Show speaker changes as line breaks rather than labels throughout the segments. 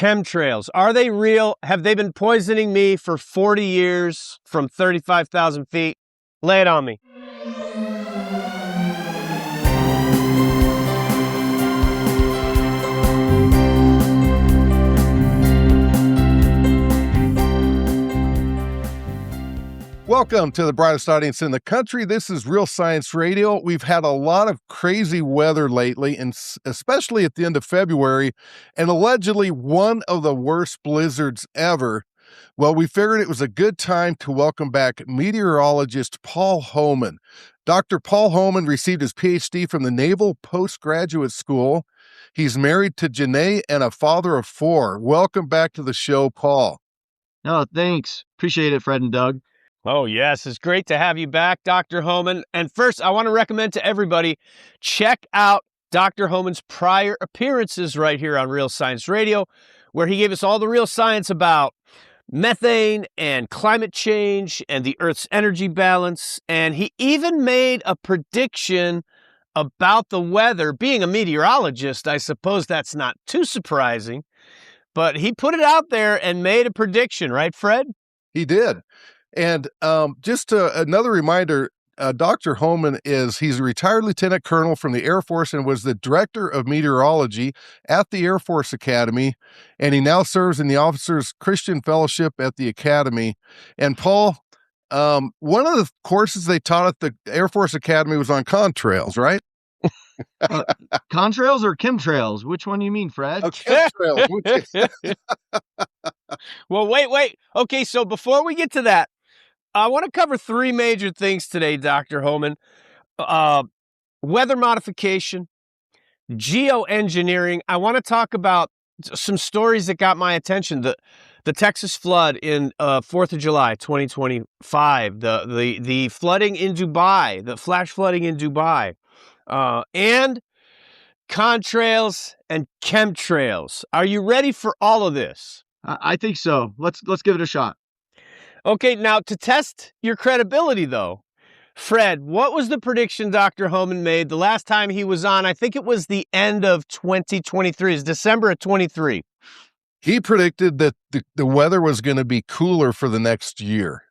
Chemtrails, are they real? Have they been poisoning me for 40 years from 35,000 feet? Lay it on me.
Welcome to the brightest audience in the country. This is Real Science Radio. We've had a lot of crazy weather lately, and especially at the end of February, and allegedly one of the worst blizzards ever. Well, we figured it was a good time to welcome back meteorologist Paul Homan. Dr. Paul Homan received his PhD from the Naval Postgraduate School. He's married to Janae and a father of 4. Welcome back to the show, Paul.
Oh, thanks. Appreciate it, Fred and Doug.
Oh, yes. It's great to have you back, Dr. Homan. And first, I want to recommend to everybody, check out Dr. Homan's prior appearances right here on Real Science Radio, where he gave us all the real science about methane and climate change and the Earth's energy balance. And he even made a prediction about the weather. Being a meteorologist, I suppose that's not too surprising. But he put it out there and made a prediction, right, Fred?
He did. And just another reminder, Dr. Holman he's a retired lieutenant colonel from the Air Force and was the Director of Meteorology at the Air Force Academy. And he now serves in the Officers Christian Fellowship at the Academy. And Paul, one of the courses they taught at the Air Force Academy was on contrails, right?
Contrails or chemtrails? Which one do you mean, Fred?
Oh, chemtrails.
Well, wait. Okay, so before we get to that, I want to cover 3 major things today, Dr. Homan. Weather modification, geoengineering. I want to talk about some stories that got my attention. The Texas flood in 4th of July, 2025. The flooding in Dubai, the flash flooding in Dubai. And contrails and chemtrails. Are you ready for all of this?
I think so. Let's give it a shot.
Okay, now to test your credibility, though, Fred, what was the prediction Dr. Homan made the last time he was on? I think it was the end of 2023. It's December of 23.
He predicted that the weather was going to be cooler for the next year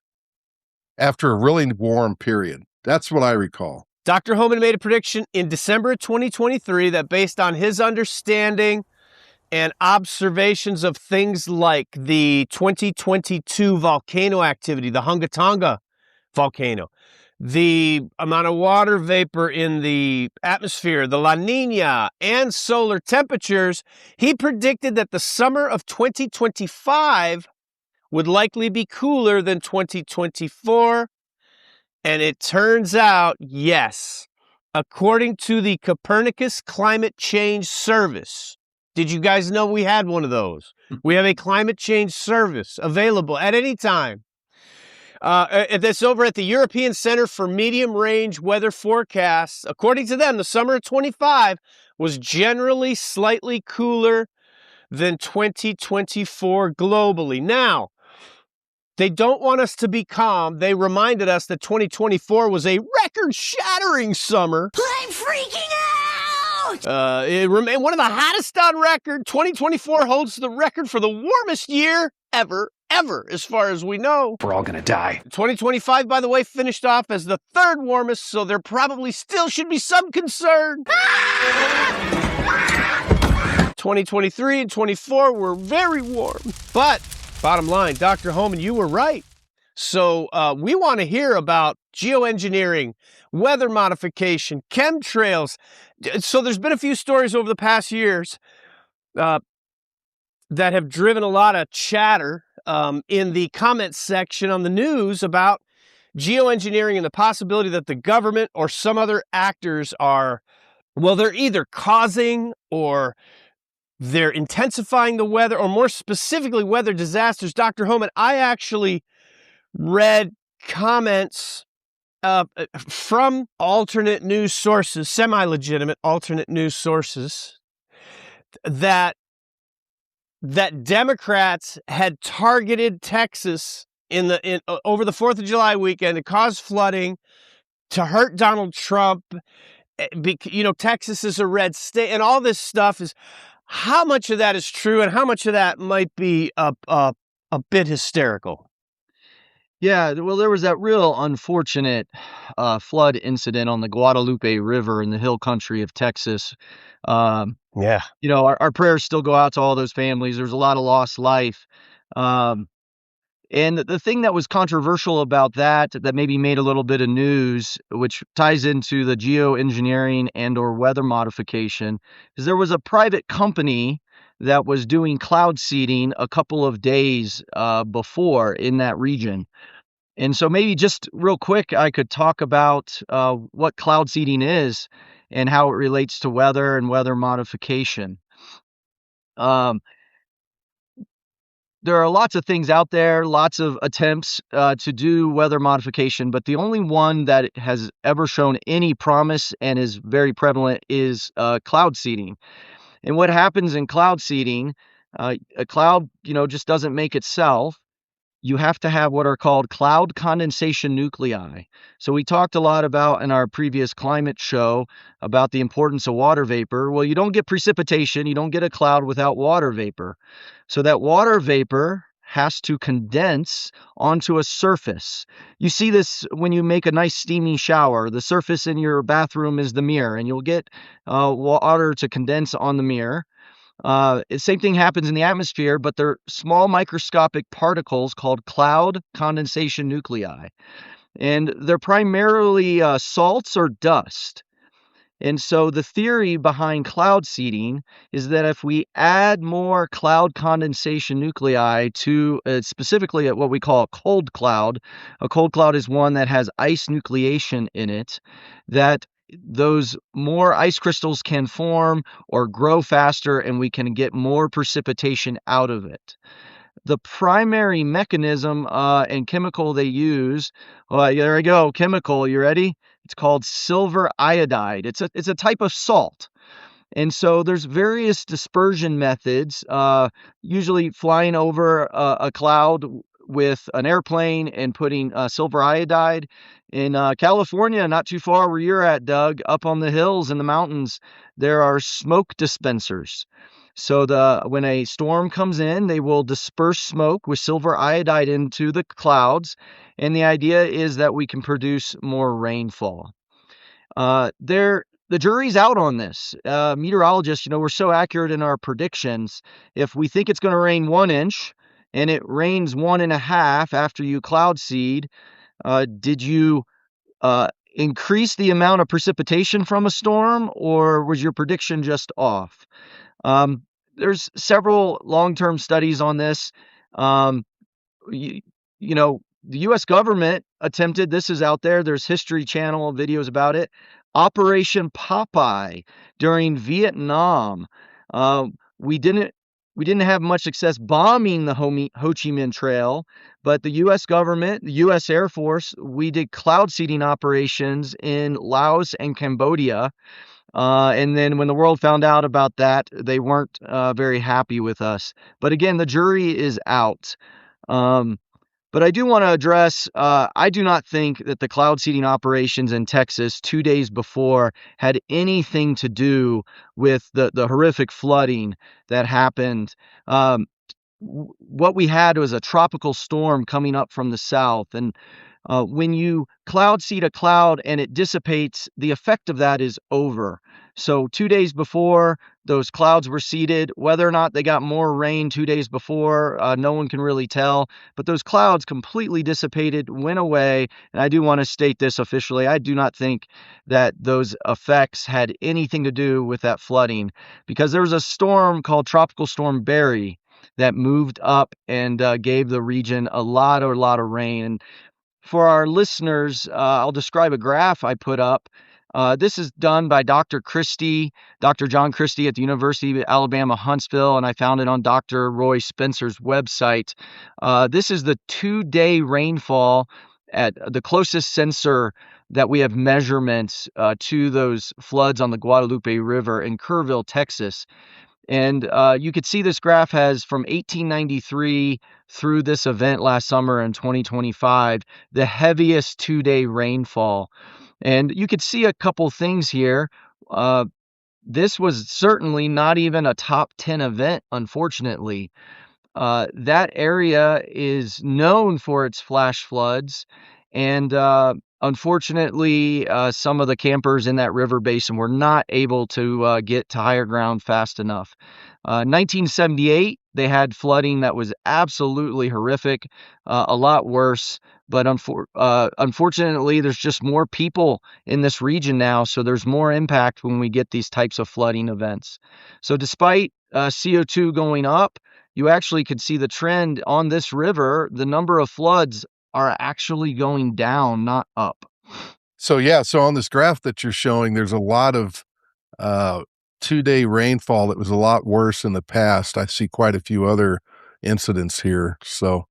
after a really warm period. That's what I recall.
Dr. Homan made a prediction in December of 2023 that based on his understanding and observations of things like the 2022 volcano activity, the Hungatonga volcano, the amount of water vapor in the atmosphere, the La Nina, and solar temperatures, he predicted that the summer of 2025 would likely be cooler than 2024. And it turns out, yes, according to the Copernicus Climate Change Service. Did you guys know we had one of those? We have a climate change service available at any time. That's over at the European Center for Medium Range Weather Forecasts. According to them, the summer of 25 was generally slightly cooler than 2024 globally. Now, they don't want us to be calm. They reminded us that 2024 was a record-shattering summer.
I'm freaking out!
It remained one of the hottest on record. 2024 holds the record for the warmest year ever, as far as we know.
We're all gonna die.
2025, by the way, finished off as the 3rd warmest, so there probably still should be some concern. 2023 and 24 were very warm. But, bottom line, Dr. Homan, you were right. So we want to hear about geoengineering, weather modification, chemtrails. So there's been a few stories over the past years that have driven a lot of chatter in the comments section on the news about geoengineering and the possibility that the government or some other actors are, well, they're either causing or they're intensifying the weather, or more specifically, weather disasters. Dr. Homan, I actually read comments from alternate news sources, semi-legitimate alternate news sources, that Democrats had targeted Texas over the 4th of July weekend to cause flooding, to hurt Donald Trump. You know, Texas is a red state, and all this stuff is. How much of that is true, and how much of that might be a bit hysterical?
Yeah, well, there was that real unfortunate flood incident on the Guadalupe River in the hill country of Texas. Um,
Yeah.
our prayers still go out to all those families. There's a lot of lost life. Um, and the thing that was controversial about that maybe made a little bit of news, which ties into the geoengineering and or weather modification, is there was a private company that was doing cloud seeding a couple of days before in that region. And so maybe just real quick, I could talk about what cloud seeding is and how it relates to weather and weather modification. Um, there are lots of things out there, lots of attempts to do weather modification, but the only one that has ever shown any promise and is very prevalent is cloud seeding. And what happens in cloud seeding, a cloud, just doesn't make itself. You have to have what are called cloud condensation nuclei. So we talked a lot about in our previous climate show about the importance of water vapor. Well, you don't get precipitation, you don't get a cloud without water vapor. So that water vapor has to condense onto a surface. You see this when you make a nice steamy shower. The surface in your bathroom is the mirror, and you'll get water to condense on the mirror. Same thing happens in the atmosphere, but they're small microscopic particles called cloud condensation nuclei. And they're primarily salts or dust. And so the theory behind cloud seeding is that if we add more cloud condensation nuclei to specifically at what we call a cold cloud is one that has ice nucleation in it, that those more ice crystals can form or grow faster and we can get more precipitation out of it. The primary mechanism and chemical they use, there we go, chemical, you ready? It's called silver iodide. It's a type of salt. And so there's various dispersion methods, usually flying over a cloud with an airplane and putting silver iodide. In California, not too far where you're at, Doug, up on the hills in the mountains, there are smoke dispensers. So when a storm comes in, they will disperse smoke with silver iodide into the clouds, and the idea is that we can produce more rainfall. The jury's out on this. Meteorologists, we're so accurate in our predictions. If we think it's going to rain 1 inch and it rains 1.5 after you cloud seed, did you increase the amount of precipitation from a storm, or was your prediction just off? There's several long-term studies on this. You, the U.S. government attempted, this is out there, there's History Channel videos about it, Operation Popeye during Vietnam. We didn't have much success bombing the Ho Chi Minh Trail, but the U.S. government, the U.S. Air Force, we did cloud seeding operations in Laos and Cambodia. And then when the world found out about that, they weren't very happy with us. But again, the jury is out. But I do want to address, I do not think that the cloud seeding operations in Texas 2 days before had anything to do with the horrific flooding that happened. What we had was a tropical storm coming up from the south. And when you cloud seed a cloud and it dissipates, the effect of that is over. So 2 days before those clouds were seeded, whether or not they got more rain 2 days before, no one can really tell. But those clouds completely dissipated, went away. And I do want to state this officially. I do not think that those effects had anything to do with that flooding, because there was a storm called Tropical Storm Barry that moved up and gave the region a lot of rain. And for our listeners, I'll describe a graph I put up. This is done by Dr. John Christie at the University of Alabama, Huntsville, and I found it on Dr. Roy Spencer's website. This is the 2-day rainfall at the closest sensor that we have measurements to those floods on the Guadalupe River in Kerrville, Texas. And you could see this graph has from 1893 through this event last summer in 2025, the heaviest 2-day rainfall. And you could see a couple things here. this was certainly not even a top 10 event, unfortunately. That area is known for its flash floods, and unfortunately, some of the campers in that river basin were not able to get to higher ground fast enough. 1978, they had flooding that was absolutely horrific, a lot worse. But unfortunately, there's just more people in this region now, so there's more impact when we get these types of flooding events. So despite CO2 going up, you actually could see the trend on this river. The number of floods are actually going down, not up.
So on this graph that you're showing, there's a lot of 2-day rainfall that was a lot worse in the past. I see quite a few other incidents here. So,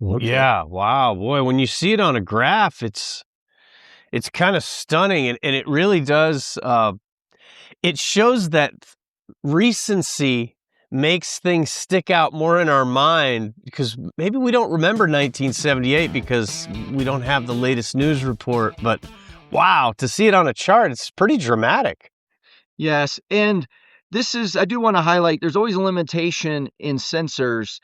okay.
Yeah, wow, boy, when you see it on a graph, it's kind of stunning, and it really does. It shows that recency makes things stick out more in our mind, because maybe we don't remember 1978 because we don't have the latest news report, but wow, to see it on a chart, it's pretty dramatic.
Yes, and I do want to highlight, there's always a limitation in sensors.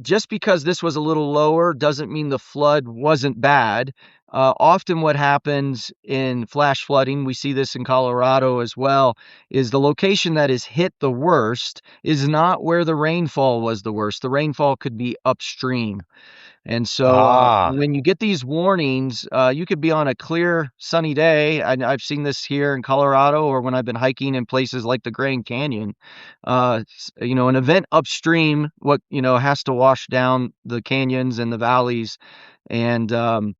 Just because this was a little lower doesn't mean the flood wasn't bad. Often what happens in flash flooding, we see this in Colorado as well, is the location that is hit the worst is not where the rainfall was the worst. The rainfall could be upstream. And so when you get these warnings, you could be on a clear, sunny day. I've seen this here in Colorado, or when I've been hiking in places like the Grand Canyon. An event upstream, has to wash down the canyons and the valleys. And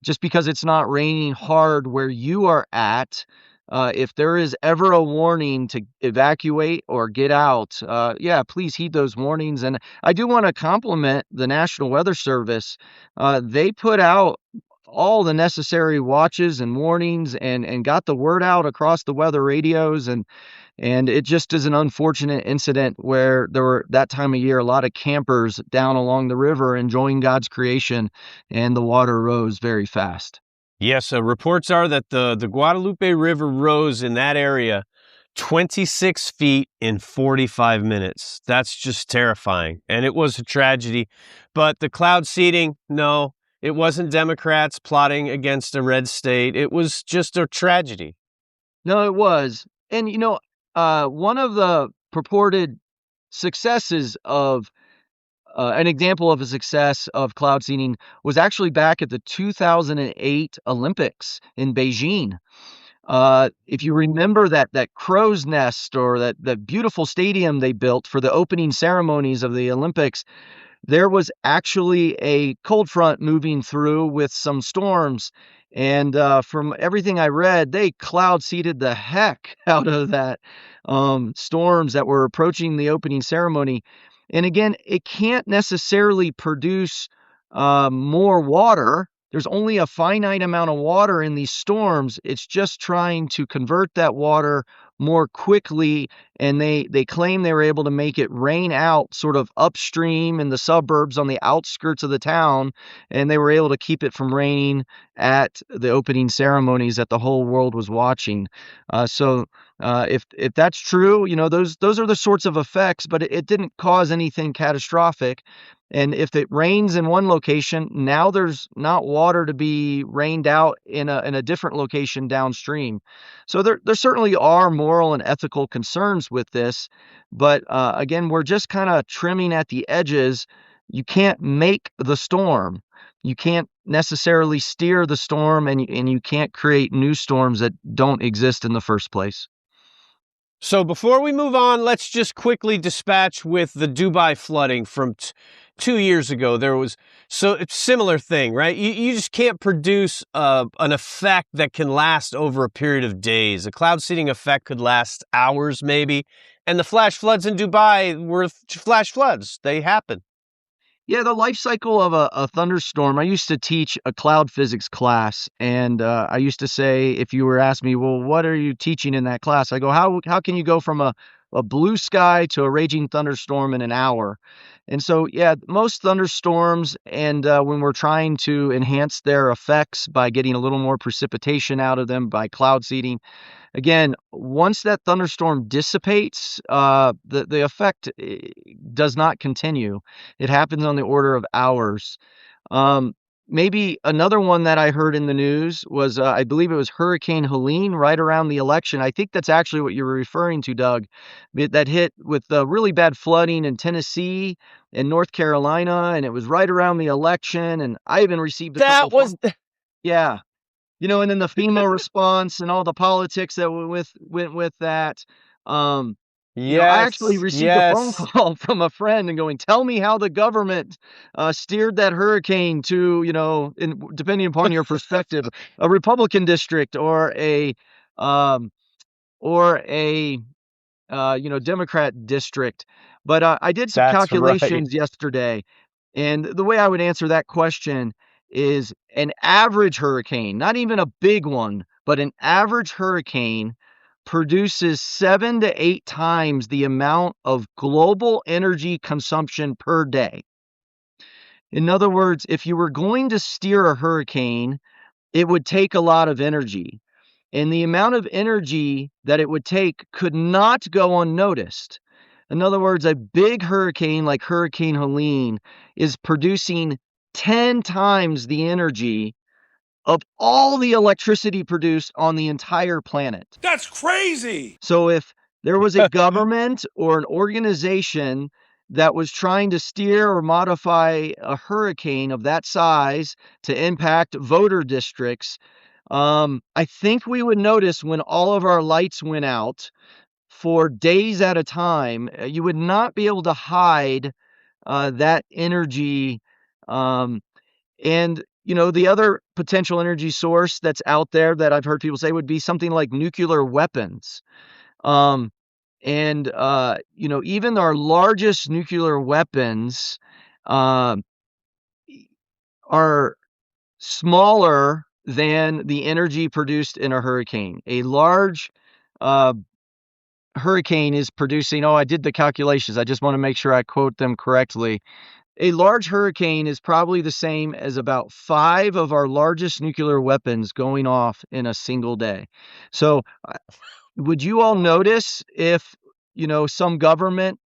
just because it's not raining hard where you are at, if there is ever a warning to evacuate or get out, please heed those warnings. And I do want to compliment the National Weather Service. They put out all the necessary watches and warnings and got the word out across the weather radios. And it just is an unfortunate incident where there were, that time of year, a lot of campers down along the river enjoying God's creation, and the water rose very fast.
Yes, reports are that the Guadalupe River rose in that area 26 feet in 45 minutes. That's just terrifying. And it was a tragedy. But the cloud seeding, no, it wasn't Democrats plotting against a red state. It was just a tragedy.
No, it was. And, one of the purported successes of an example of a success of cloud seeding was actually back at the 2008 Olympics in Beijing. If you remember that crow's nest, or that beautiful stadium they built for the opening ceremonies of the Olympics, there was actually a cold front moving through with some storms. And from everything I read, they cloud seeded the heck out of that storms that were approaching the opening ceremony. And again, it can't necessarily produce more water. There's only a finite amount of water in these storms. It's just trying to convert that water more quickly, and they claim they were able to make it rain out sort of upstream in the suburbs on the outskirts of the town, and they were able to keep it from raining at the opening ceremonies that the whole world was watching. If that's true, those are the sorts of effects, but it didn't cause anything catastrophic. And if it rains in one location, now there's not water to be rained out in a different location downstream. So there certainly are moral and ethical concerns with this, but again, we're just kind of trimming at the edges. You can't make the storm. You can't necessarily steer the storm, and you can't create new storms that don't exist in the first place.
So before we move on, let's just quickly dispatch with the Dubai flooding from 2 years ago. There was it's similar thing, right? You just can't produce an effect that can last over a period of days. A cloud seeding effect could last hours maybe. And the flash floods in Dubai were flash floods. They happen.
Yeah, the life cycle of a thunderstorm. I used to teach a cloud physics class, and I used to say, if you were asking me, well, what are you teaching in that class? I go, how can you go from a blue sky to a raging thunderstorm in an hour? And so, yeah, most thunderstorms, and when we're trying to enhance their effects by getting a little more precipitation out of them by cloud seeding, again, once that thunderstorm dissipates, the effect does not continue. It happens on the order of hours. Maybe another one that I heard in the news was, I believe it was Hurricane Helene right around the election. I think that's actually what you were referring to, Doug. That hit with really bad flooding in Tennessee and North Carolina, and it was right around the election. And I even received a
That
couple.
was
Yeah. And then the FEMA response and all the politics that went with that. I actually
yes,
received a phone
yes.
call from a friend and going, "Tell me how the government steered that hurricane to, depending upon your perspective, a Republican district or um, a Democrat district." But I did some
That's right.
calculations yesterday, and the way I would answer that question is an average hurricane, not even a big one, but an average hurricane produces 7 to 8 times the amount of global energy consumption per day. In other words, if you were going to steer a hurricane, it would take a lot of energy. And the amount of energy that it would take could not go unnoticed. In other words, a big hurricane like Hurricane Helene is producing 10 times the energy of all the electricity produced on the entire planet.
That's crazy.
So if there was a government or an organization that was trying to steer or modify a hurricane of that size to impact voter districts, I think we would notice when all of our lights went out for days at a time, you would not be able to hide that energy. And the other potential energy source that's out there that I've heard people say would be something like nuclear weapons. Um, and even our largest nuclear weapons uh, are smaller than the energy produced in a hurricane. A large uh, hurricane is producing, I did the calculations. I just want to make sure I quote them correctly. A large hurricane is probably the same as about 5 of our largest nuclear weapons going off in a single day. So, would you all notice if, some government,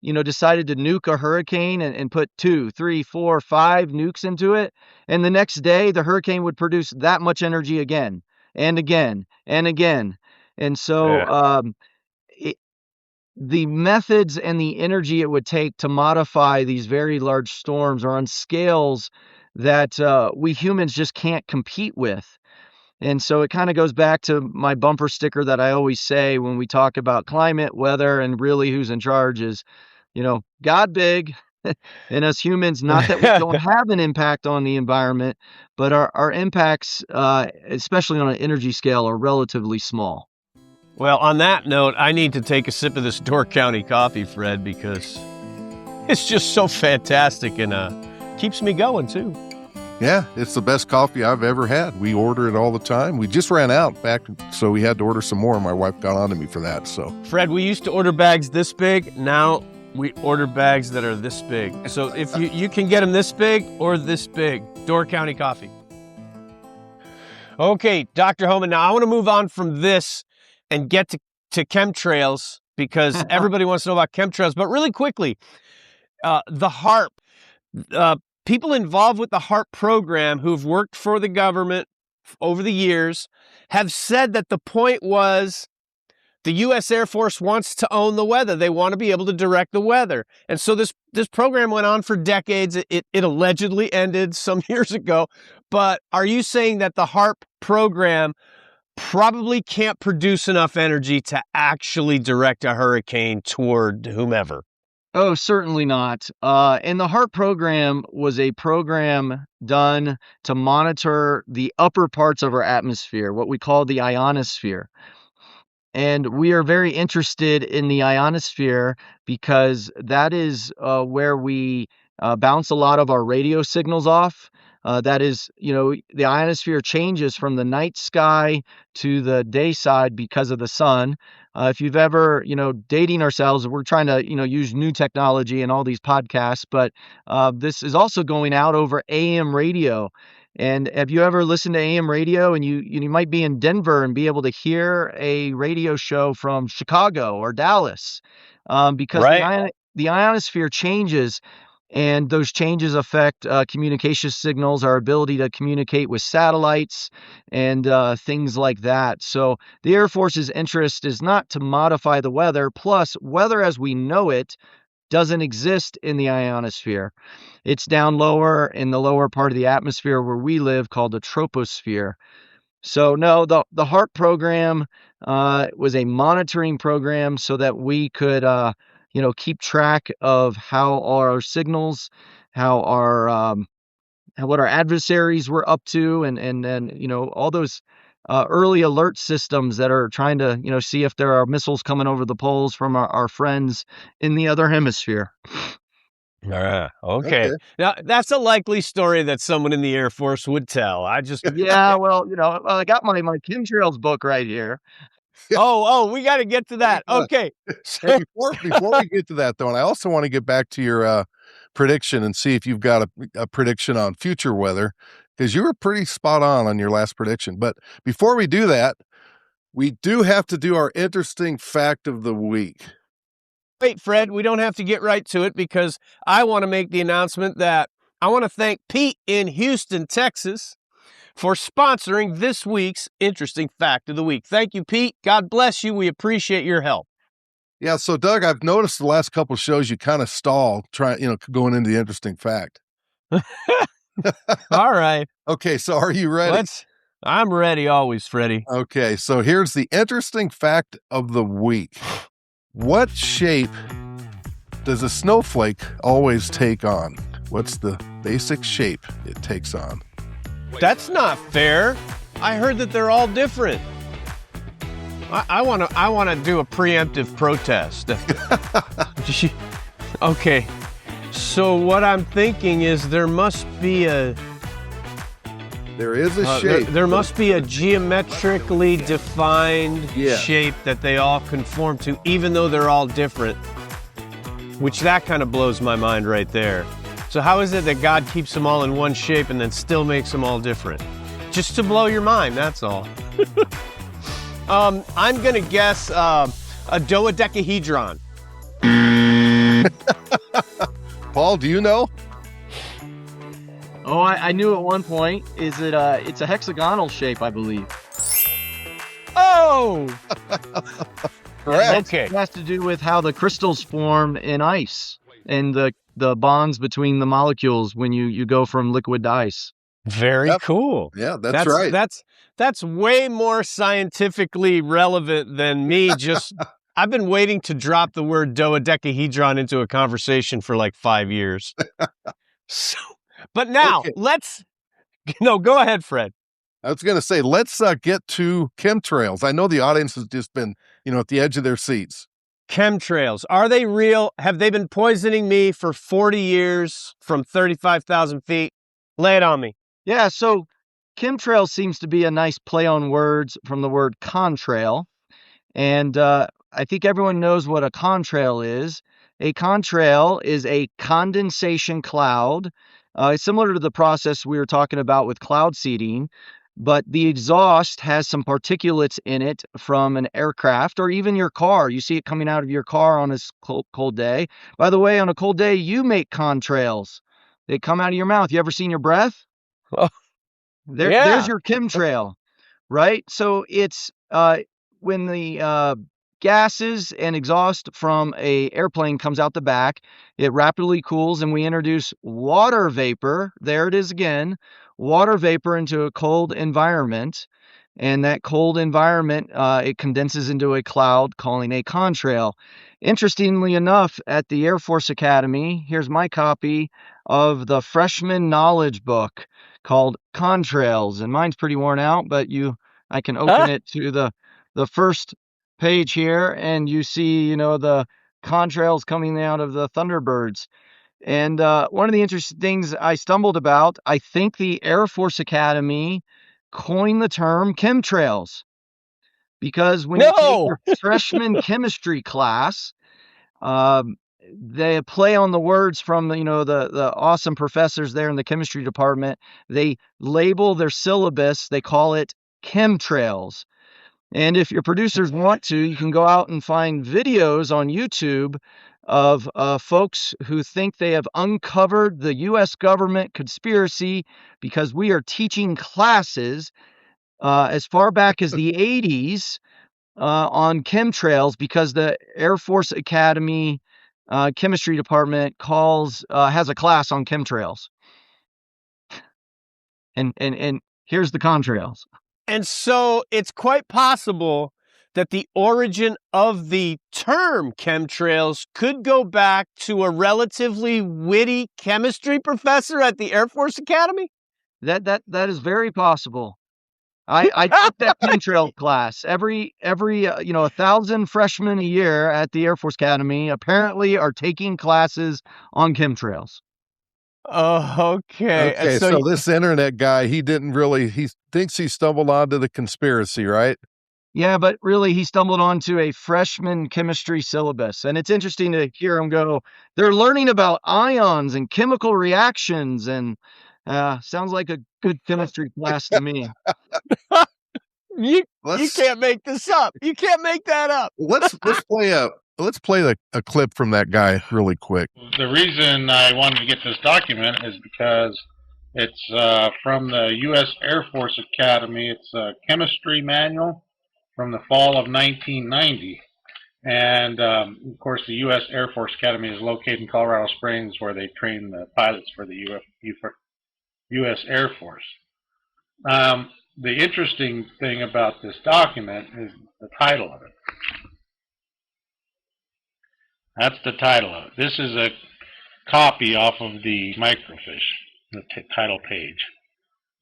decided to nuke a hurricane and put 2, 3, 4, 5 nukes into it, and the next day the hurricane would produce that much energy again and again and again. And so,
Yeah.
the methods and the energy it would take to modify these very large storms are on scales that we humans just can't compete with. And so it kind of goes back to my bumper sticker that I always say when we talk about climate, weather, and really who's in charge is, God big, and us humans, not that we don't have an impact on the environment, but our impacts, especially on an energy scale, are relatively small.
Well, on that note, I need to take a sip of this Door County coffee, Fred, because it's just so fantastic and keeps me going too.
Yeah, it's the best coffee I've ever had. We order it all the time. We just ran out back, so we had to order some more. My wife got on to me for that. So,
Fred, we used to order bags this big. Now we order bags that are this big. So if you can get them this big or this big, Door County coffee. Okay, Dr. Homan, now I want to move on from this and get to chemtrails because everybody wants to know about chemtrails. But really quickly, the HAARP, people involved with the HAARP program who've worked for the government over the years have said that the point was the U.S. Air Force wants to own the weather. They want to be able to direct the weather. And so this program went on for decades. It allegedly ended some years ago. But are you saying that the HAARP program probably can't produce enough energy to actually direct a hurricane toward whomever?
Oh, certainly not. And the HAARP program was a program done to monitor the upper parts of our atmosphere, what we call the ionosphere. And we are very interested in the ionosphere because that is where we bounce a lot of our radio signals off. That is, the ionosphere changes from the night sky to the day side because of the sun. If you've ever, dating ourselves, we're trying to, use new technology and all these podcasts, but this is also going out over AM radio. And have you ever listened to AM radio and you might be in Denver and be able to hear a radio show from Chicago or Dallas, because
Right.
the ionosphere changes, and those changes affect communication signals, our ability to communicate with satellites, and things like that. So the Air Force's interest is not to modify the weather. Plus, weather as we know it doesn't exist in the ionosphere. It's down lower in the lower part of the atmosphere where we live, called the troposphere. So no, the HAARP program was a monitoring program so that we could keep track of how our signals, how our what our adversaries were up to, and all those early alert systems that are trying to see if there are missiles coming over the poles from our friends in the other hemisphere.
Okay.
Okay.
Now, that's a likely story that someone in the Air Force would tell. I just,
Yeah, well, I got my Chemtrails book right here.
we got to get to that. Okay.
Hey, before we get to that though, and I also want to get back to your prediction and see if you've got a prediction on future weather, because you were pretty spot on your last prediction. But before we do that, we do have to do our interesting fact of the week.
Wait, Fred, we don't have to get right to it because I want to make the announcement that I want to thank Pete in Houston, Texas, for sponsoring this week's interesting fact of the week. Thank you, Pete. God bless you. We appreciate your help.
Yeah, so Doug, I've noticed the last couple of shows you kind of stall going into the interesting fact.
All right.
Okay, so are you ready?
I'm ready always, Freddie.
Okay, so here's the interesting fact of the week. What shape does a snowflake always take on? What's the basic shape it takes on?
That's not fair. I heard that they're all different. I want to do a preemptive protest. Okay. So what I'm thinking is there must be a
shape.
There must be a geometrically defined shape that they all conform to, even though they're all different, which that kind of blows my mind right there. So how is it that God keeps them all in one shape and then still makes them all different? Just to blow your mind, that's all. I'm going to guess a dodecahedron.
Paul, do you know?
Oh, I knew at one point. Is it it's a hexagonal shape, I believe.
Oh!
Correct.
Okay.
It has to do with how the crystals form in ice and the bonds between the molecules when you go from liquid to ice.
Very cool.
Yeah, that's right.
That's way more scientifically relevant than me just... I've been waiting to drop the word dodecahedron into a conversation for like 5 years. So, but now, go ahead, Fred.
I was going to say, let's get to chemtrails. I know the audience has just been, at the edge of their seats.
Chemtrails, are they real? Have they been poisoning me for 40 years from 35,000 feet? Lay it on me.
Yeah, so chemtrail seems to be a nice play on words from the word contrail. And I think everyone knows what a contrail is. A contrail is a condensation cloud, similar to the process we were talking about with cloud seeding, but the exhaust has some particulates in it from an aircraft or even your car. You see it coming out of your car on a cold day. By the way, on a cold day, you make contrails. They come out of your mouth. You ever seen your breath?
Oh,
There's your chemtrail, right? So it's when the gases and exhaust from a airplane comes out the back, it rapidly cools, and we introduce water vapor. There it is again, water vapor into a cold environment, and that cold environment it condenses into a cloud, calling a contrail. Interestingly enough, at the Air Force Academy, here's my copy of the freshman knowledge book called Contrails, and mine's pretty worn out, but I can open it to the first page here, and you see, the contrails coming out of the Thunderbirds. And one of the interesting things I stumbled about, I think the Air Force Academy coined the term chemtrails, because when you take your freshman chemistry class, they play on the words from the awesome professors there in the chemistry department. They label their syllabus, they call it chemtrails. And if your producers want to, you can go out and find videos on YouTube of folks who think they have uncovered the U.S. government conspiracy because we are teaching classes as far back as the 80s on chemtrails, because the Air Force Academy chemistry department has a class on chemtrails. And here's the contrails.
And so it's quite possible that the origin of the term chemtrails could go back to a relatively witty chemistry professor at the Air Force Academy?
That is very possible. I took that chemtrail class. Every 1,000 freshmen a year at the Air Force Academy apparently are taking classes on chemtrails.
Oh, okay.
Okay, so this internet guy, he thinks he stumbled onto the conspiracy, right?
Yeah, but really he stumbled onto a freshman chemistry syllabus. And it's interesting to hear him go, they're learning about ions and chemical reactions, and sounds like a good chemistry class to me.
You can't make this up. You can't make that up.
Let's play a clip from that guy really quick.
The reason I wanted to get this document is because it's from the U.S. Air Force Academy. It's a chemistry manual from the fall of 1990. And, of course, the U.S. Air Force Academy is located in Colorado Springs, where they train the pilots for the U.S. Air Force. The interesting thing about this document is the title of it. That's the title of it. This is a copy off of the microfiche, the title page.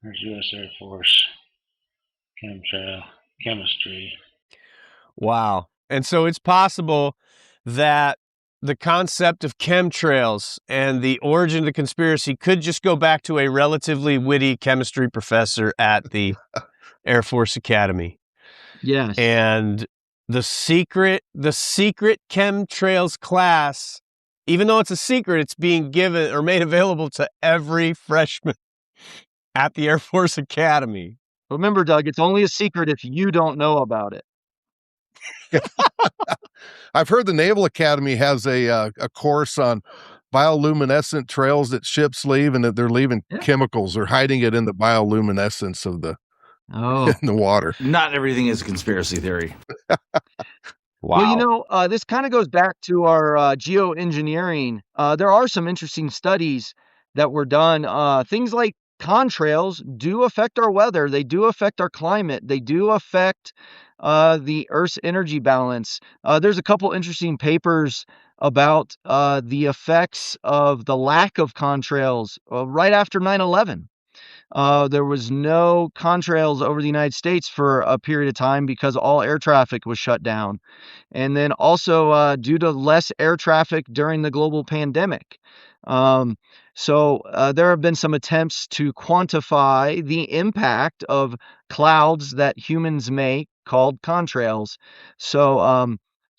There's U.S. Air Force chemtrail chemistry.
Wow. And so it's possible that the concept of chemtrails and the origin of the conspiracy could just go back to a relatively witty chemistry professor at the Air Force Academy.
Yes.
And the secret chemtrails class, even though it's a secret, it's being given or made available to every freshman at the Air Force Academy.
Remember, Doug, it's only a secret if you don't know about it.
I've heard the Naval Academy has a course on bioluminescent trails that ships leave, and that they're leaving chemicals or hiding it in the bioluminescence of the in the water.
Not everything is a conspiracy theory.
Wow.
Well, this kind of goes back to our geoengineering. There are some interesting studies that were done. Things like contrails do affect our weather. They do affect our climate. They do affect the Earth's energy balance. There's a couple interesting papers about the effects of the lack of contrails right after 9/11. There was no contrails over the United States for a period of time because all air traffic was shut down. And then also due to less air traffic during the global pandemic. So there have been some attempts to quantify the impact of clouds that humans make, called contrails. So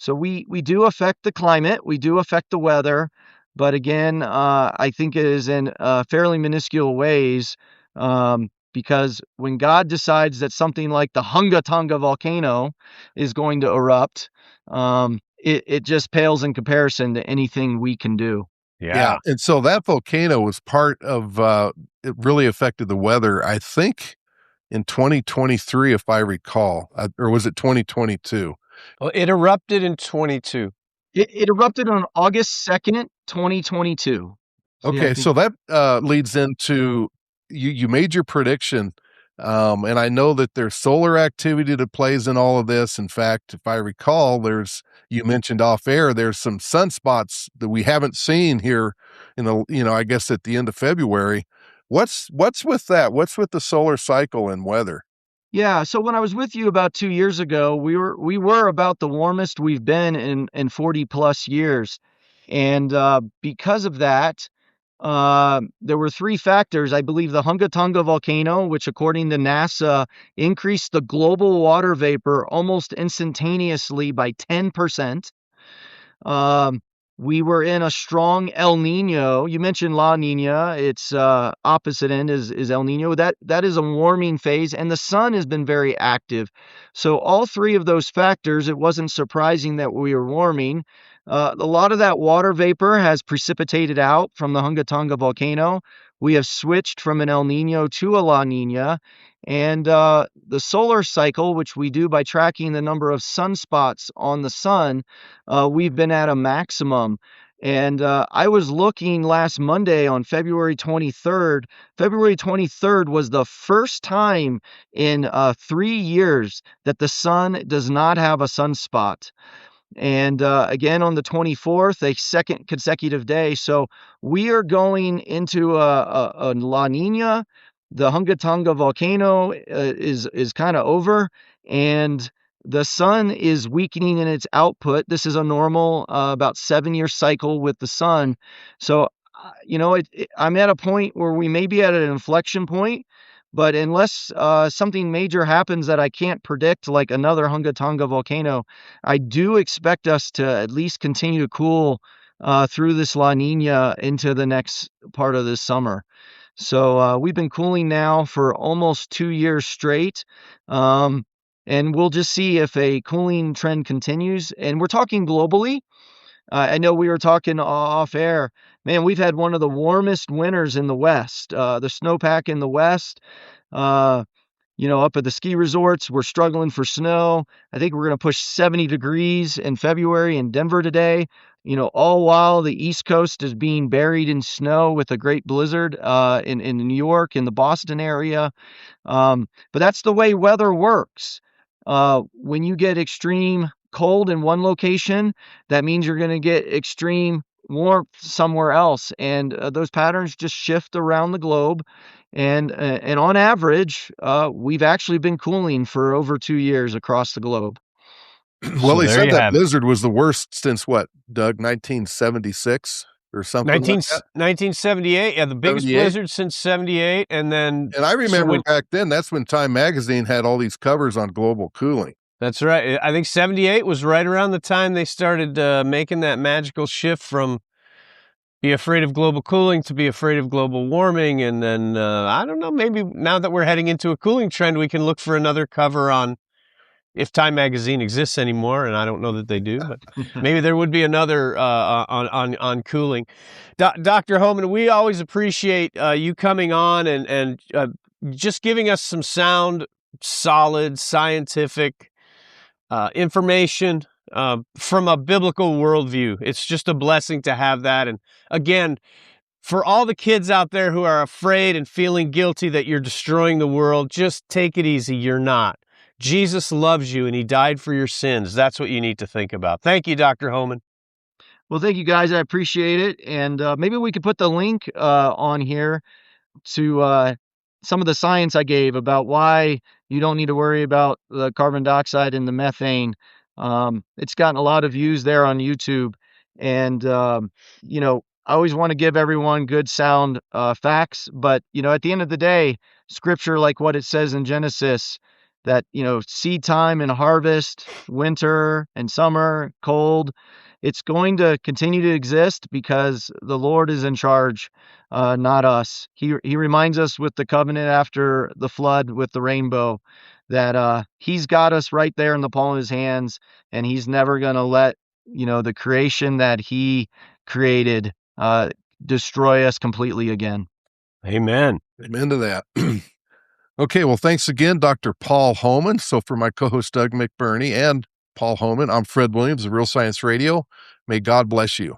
we do affect the climate, we do affect the weather, but again, I think it is in fairly minuscule ways. Because when God decides that something like the Hunga Tonga volcano is going to erupt, it just pales in comparison to anything we can do.
Yeah. And so that volcano was part of, it really affected the weather, I think, in 2023, if I recall, or was it 2022?
Well, it erupted in 22.
It erupted on August 2nd, 2022.
Okay, so that leads into, you made your prediction, and I know that there's solar activity that plays in all of this. In fact, if I recall, you mentioned off air, there's some sunspots that we haven't seen here in the, I guess at the end of February. What's with that? What's with the solar cycle and weather?
Yeah, so when I was with you about 2 years ago, we were about the warmest we've been in 40 plus years. And because of that, there were three factors. I believe the Hunga Tonga volcano, which according to NASA increased the global water vapor almost instantaneously by 10%. we were in a strong El Nino. You mentioned La Nina. Its opposite end is El Nino. That is a warming phase, and the sun has been very active. So all three of those factors, it wasn't surprising that we were warming. A lot of that water vapor has precipitated out from the Hungatonga volcano. We have switched from an El Nino to a La Nina, and the solar cycle, which we do by tracking the number of sunspots on the sun, we've been at a maximum. And I was looking last Monday on February 23rd. February 23rd was the first time in 3 years that the sun does not have a sunspot. And again on the 24th, a second consecutive day. So we are going into a La Nina. The Hungatonga volcano is kind of over, and the sun is weakening in its output. This is a normal about 7-year cycle with the sun. So, I'm at a point where we may be at an inflection point, but unless something major happens that I can't predict, like another Hungatonga volcano, I do expect us to at least continue to cool through this La Nina into the next part of this summer. So we've been cooling now for almost 2 years straight. And we'll just see if a cooling trend continues. And we're talking globally. I know we were talking off air. Man, we've had one of the warmest winters in the West. The snowpack in the West, up at the ski resorts, we're struggling for snow. I think we're going to push 70 degrees in February in Denver today. All while the East Coast is being buried in snow with a great blizzard in New York, in the Boston area. But that's the way weather works. When you get extreme cold in one location, that means you're going to get extreme warmth somewhere else, and those patterns just shift around the globe. And on average, we've actually been cooling for over 2 years across the globe.
Well,
So
he
there
said
you
that
have it.
blizzard was the worst since what, Doug? 1976 or something like that?
1978, yeah, the biggest
78?
blizzard since 78, and then
And I remember
when-
back then, that's when Time Magazine had all these covers on global cooling.
That's right. I think 78 was right around the time they started making that magical shift from be afraid of global cooling to be afraid of global warming. And then, I don't know, maybe now that we're heading into a cooling trend, we can look for another cover on, if Time Magazine exists anymore, and I don't know that they do, but maybe there would be another on cooling. Dr. Homan, we always appreciate you coming on and just giving us some sound, solid, scientific information from a biblical worldview. It's just a blessing to have that. And again, for all the kids out there who are afraid and feeling guilty that you're destroying the world, just take it easy. You're not. Jesus loves you and he died for your sins. That's what you need to think about. Thank you, Dr. Homan.
Well, thank you guys. I appreciate it. And maybe we could put the link on here to some of the science I gave about why you don't need to worry about the carbon dioxide and the methane. It's gotten a lot of views there on YouTube. And, I always want to give everyone good sound facts. But, at the end of the day, scripture, like what it says in Genesis, that, seed time and harvest, winter and summer, cold, it's going to continue to exist because the Lord is in charge, not us. He reminds us with the covenant after the flood with the rainbow that he's got us right there in the palm of his hands, and he's never going to let, the creation that he created destroy us completely again.
Amen.
Amen to that. Okay, well, thanks again, Dr. Paul Holman. So for my co-host, Doug McBurney, and Paul Homan, I'm Fred Williams of Real Science Radio. May God bless you.